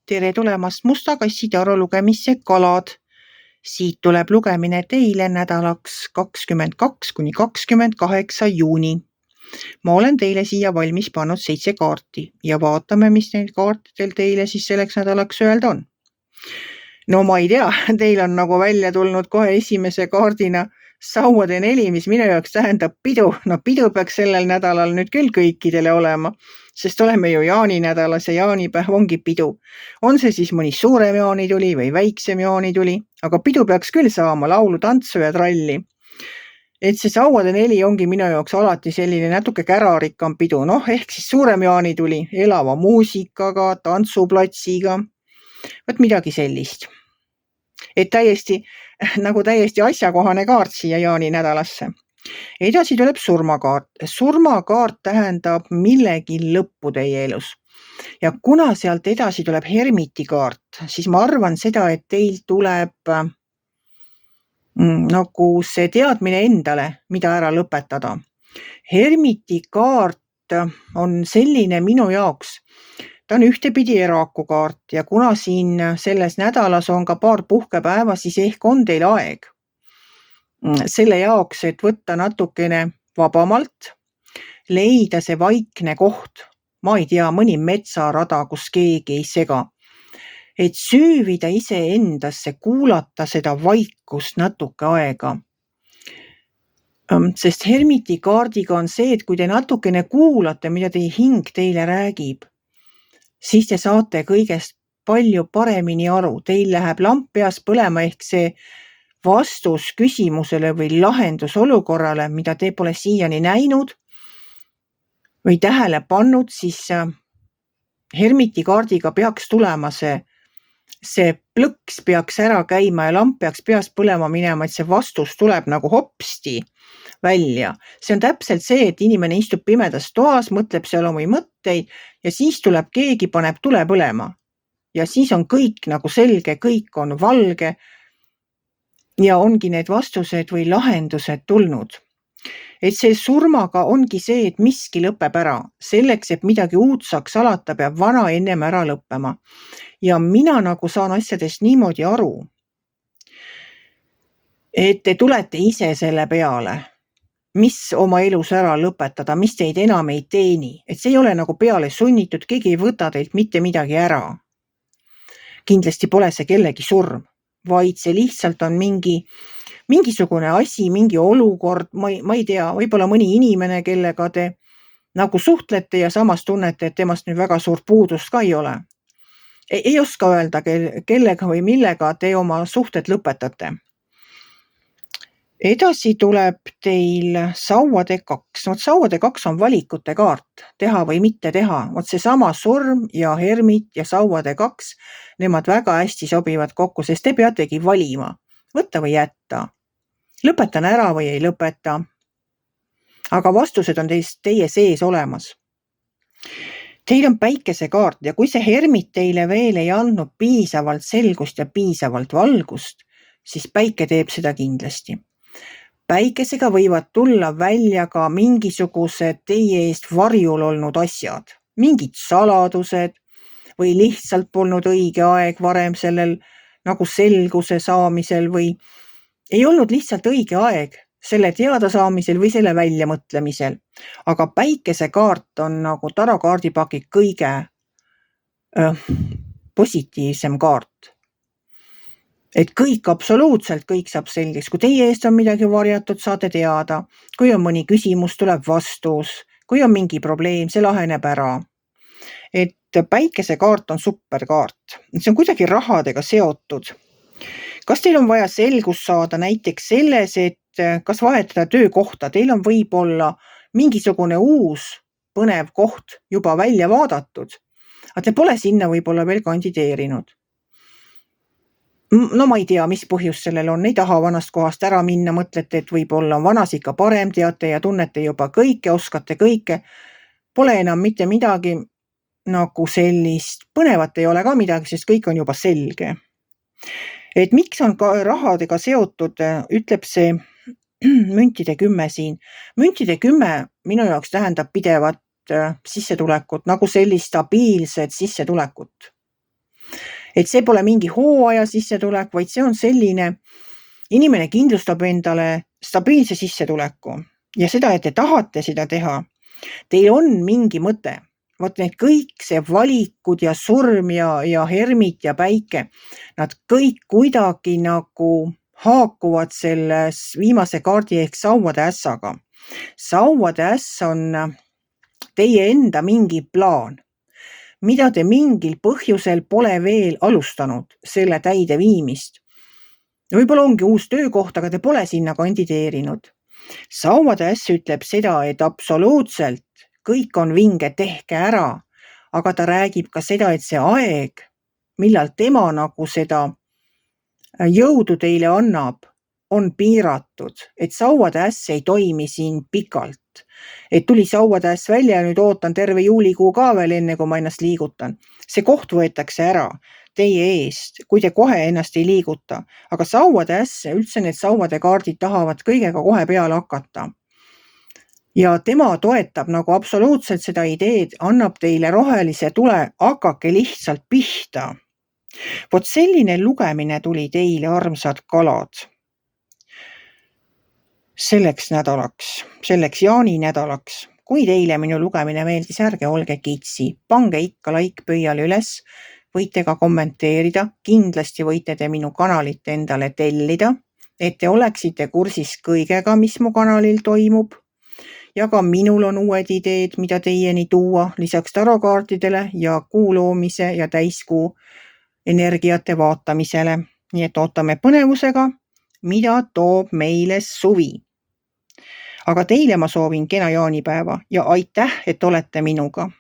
Tere tulemast Musta kassi taru lugemisse kalad. Siit tuleb lugemine teile nädalaks 22–28 juuni. Ma olen teile siia valmis pannud 7 kaarti ja vaatame, mis neil kaartidel teile siis selleks nädalaks öelda on. No ma ei tea, teil on nagu välja tulnud kohe esimese kaardina sauade 4, mis minu jaoks tähendab pidu. No pidu peaks sellel nädalal nüüd küll kõikidele olema, sest oleme ju jaaninädalas ja jaanipäev ongi pidu. On see siis mõni suurem jaanituli või väiksem jaanituli, aga pidu peaks küll saama laulu, tantsu ja tralli. Et see sauade 4 ongi minu jaoks alati selline natuke kärarikkam pidu, ehk siis suurem jaanituli, elava muusikaga, tantsuplatsiga, võt midagi sellist. Et täiesti asjakohane kaart siia jaaninädalasse. Edasi tuleb surmakaart. Surmakaart tähendab millegi lõppu teie elus. Ja kuna sealt edasi tuleb hermitikaart, siis ma arvan seda, et teil tuleb nagu see teadmine endale, mida ära lõpetada. Hermitikaart on selline minu jaoks. Ta on ühtepidi erakukaart ja kuna siin selles nädalas on ka paar puhkepäeva, siis ehk on teil aeg selle jaoks, et võtta natukene vabamalt, leida see vaikne koht, ma ei tea, mõni metsarada, kus keegi ei sega, et süüvida iseendasse, kuulata seda vaikust natuke aega. Sest hermitikaardiga on see, et kui te natukene kuulate, mida teie hing teile räägib, siis te saate kõigest palju paremini aru. Teil läheb lamp peas põlema ehk see vastus küsimusele või lahendus olukorrale, mida te pole siiani näinud või tähele pannud, siis hermitikaardiga peaks tulema see plõks peaks ära käima ja lamp peaks peas põlema minema, et see vastus tuleb nagu hopsti välja. See on täpselt see, et inimene istub pimedas toas, mõtleb seal omi mõtteid ja siis tuleb keegi, paneb tule põlema. Ja siis on kõik nagu selge, kõik on valge ja ongi need vastused või lahendused tulnud. Et see surmaga ongi see, et miski lõpeb ära. Selleks, et midagi uut saaks alata, peab vana ennem ära lõppema. Ja mina nagu saan asjadest niimoodi aru, et te tulete ise selle peale, mis oma elus ära lõpetada, mis teid enam ei teeni. Et see ei ole nagu peale sunnitud, keegi ei võta teilt mitte midagi ära. Kindlasti pole see kellegi surm, vaid see lihtsalt on mingisugune asi, mingi olukord, ma ei tea, võib-olla mõni inimene, kellega te nagu suhtlete ja samas tunnete, et temast nüüd väga suurt puudust ka ei ole. Ei oska öelda, kellega või millega te oma suhted lõpetate. Edasi tuleb teil sauade 2. Sauade 2 on valikute kaart, teha või mitte teha. See sama surm ja hermit ja sauade 2, nemad väga hästi sobivad kokku, sest te peategi valima, võtta või jätta. Lõpetan ära või ei lõpeta. Aga vastused on teie sees olemas. Teil on päikesekaart ja kui see hermit teile veel ei andnud piisavalt selgust ja piisavalt valgust, siis päike teeb seda kindlasti. Päikesega võivad tulla välja ka mingisugused teie eest varjul olnud asjad, mingid saladused või lihtsalt polnud õige aeg varem sellel nagu selguse saamisel või ei olnud lihtsalt õige aeg selle teada saamisel või selle väljamõtlemisel. Aga päikesekaart on nagu tarakaardipaki kõige positiivsem kaart. Et kõik, absoluutselt kõik saab selgeks. Kui teie eest on midagi varjatud, saate teada. Kui on mõni küsimus, tuleb vastus. Kui on mingi probleem, see laheneb ära. Et päikesekaart on superkaart. See on kuidagi rahadega seotud. Kas teil on vaja selgust saada näiteks selles, et kas vahetada töökohta? Teil on võib-olla mingisugune uus põnev koht juba välja vaadatud, aga te pole sinna võib-olla veel kandideerinud. No ma ei tea, mis põhjus sellel on. Ei taha vanast kohast ära minna, mõtlete, et võib-olla on vanas ikka parem, teate ja tunnete juba kõike, oskate kõike. Pole enam mitte midagi nagu sellist. Põnevat ei ole ka midagi, sest kõik on juba selge. Et miks on ka rahadega seotud, ütleb see müntide 10 siin. Müntide 10 minu jaoks tähendab pidevat sissetulekut, nagu sellist stabiilset sissetulekut. Et see pole mingi hooaja sissetulek, vaid see on selline, inimene kindlustab endale stabiilse sissetuleku ja seda, et te tahate seda teha, teil on mingi mõte. Vot need kõik see valikud ja surm ja hermit ja päike, nad kõik kuidagi nagu haakuvad selles viimase kaardi ehk sauade ässaga. Sauade äss on teie enda mingi plaan, mida te mingil põhjusel pole veel alustanud selle täide viimist. Võib-olla ongi uus töökoht, aga te pole sinna kandideerinud. Sauade äss ütleb seda, et absoluutselt kõik on vinge, tehke ära, aga ta räägib ka seda, et see aeg, millal tema nagu seda jõudu teile annab, on piiratud, et sauade äss ei toimi siin pikalt. Et tuli sauade äss välja ja nüüd ootan terve juulikuu ka veel enne, kui ma ennast liigutan. See koht võetakse ära teie eest, kui te kohe ennast ei liiguta. Aga sauade äss, üldse need sauade kaardid tahavad kõigega kohe peale hakata. Ja tema toetab nagu absoluutselt seda ideed, annab teile rohelise tule, hakake lihtsalt pihta. Vot selline lugemine tuli teile, armsad kalad. Selleks nädalaks, selleks jaaninädalaks. Kui teile minu lugemine meeldis, ärge olge kitsi. Pange ikka like pöiale üles, võite ka kommenteerida. Kindlasti võite te minu kanalit endale tellida, et te oleksite kursis kõigega, mis mu kanalil toimub. Ja ka minul on uued ideed, mida teieni tuua, lisaks tarokaartidele ja kuu loomise ja täiskuu energiate vaatamisele. Nii et ootame põnevusega, mida toob meile suvi. Aga teile ma soovin kena jaanipäeva ja aitäh, et olete minuga.